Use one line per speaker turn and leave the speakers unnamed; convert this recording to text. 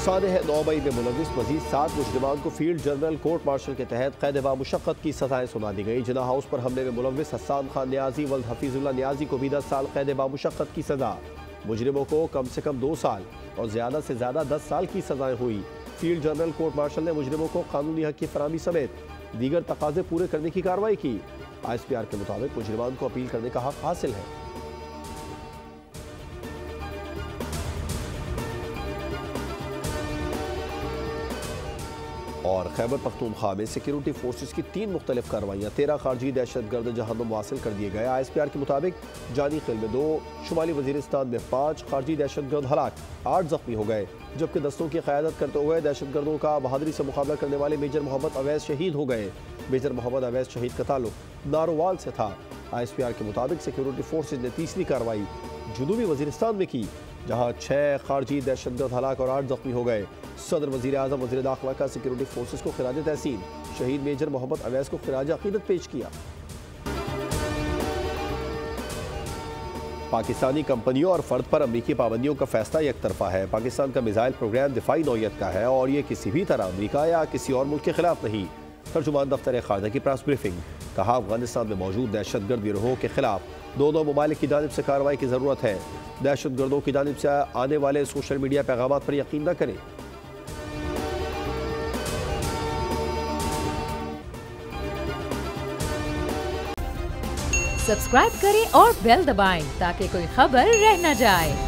सानह 9 मई में मुलविस मजीद 7 मुजरिमान को field general court martial के तहत कैद व मुशक्कत की सजाएं सुना दी गई। जिना हाउस पर हमले में मुलविस हसन खान न्याजी वल्द हफीजुल्लाह न्याजी को भी 10 साल कैद व मुशक्कत की सजा। मुजरिमों को कम से कम 2 साल और ज्यादा से ज्यादा 10 साल की सजाएं हुई। फील्ड जनरल कोर्ट मार्शल ने मुजरिमों को कानूनी हक की फराहमी समेत दीगर तकाजे पूरे करने की कार्रवाई की। ISPR के मुताबिक मुजरिमान को अपील करने का हक हासिल है। और खैबर पख्तूनख्वा में सिक्योरिटी फोर्सेस की 3 मुख्तलिफ कार्रवाइयाँ 13 खारजी दहशत गर्द जहन्नुम वासिल कर दिए गए। ISPR के मुताबिक जानी खेल में 2, शुमाली वजीरिस्तान में 5 खारजी दहशत गर्द हलाक, 8 जख्मी हो गए, जबकि दस्तों की क़यादत करते हुए दहशत गर्दों का बहादुरी से मुकाबला करने वाले मेजर मोहम्मद अवैस शहीद हो गए। मेजर मोहम्मद अवैस शहीद का ताल्लुक नारोवाल से था। ISPR के मुताबिक सिक्योरिटी फोर्सेज ने तीसरी कार्रवाई जुनूबी वजीरिस्तान में की, जहाँ 6 खारजी दहशतगर्द हलाक और 8 जख्मी हो गए। सदर वजीर आज़म वजीर दाखिला का सिक्योरिटी फोर्सेज को खिराज तहसीन, शहीद मेजर मोहम्मद अवैस को खिराज अकीदत पेश किया। पाकिस्तानी कंपनियों और फर्द पर अमरीकी पाबंदियों का फैसला एक तरफा है। पाकिस्तान का मिसाइल प्रोग्राम दिफाई नौयत का है और ये किसी भी तरह अमरीका या किसी और मुल्क के खिलाफ नहीं। तर्जुमान दफ्तर खारजा की प्रेस ब्रीफिंग, कहा अफगानिस्तान में मौजूद दहशतगर्द गिरोहों के खिलाफ दोनों ममालिक की जानिब से कार्रवाई की ज़रूरत है। दहशतगर्दों की जानिब से आने वाले सोशल मीडिया पैगाम पर यकीन न करें।
सब्सक्राइब करें और बेल दबाएं ताकि कोई खबर रह न जाए।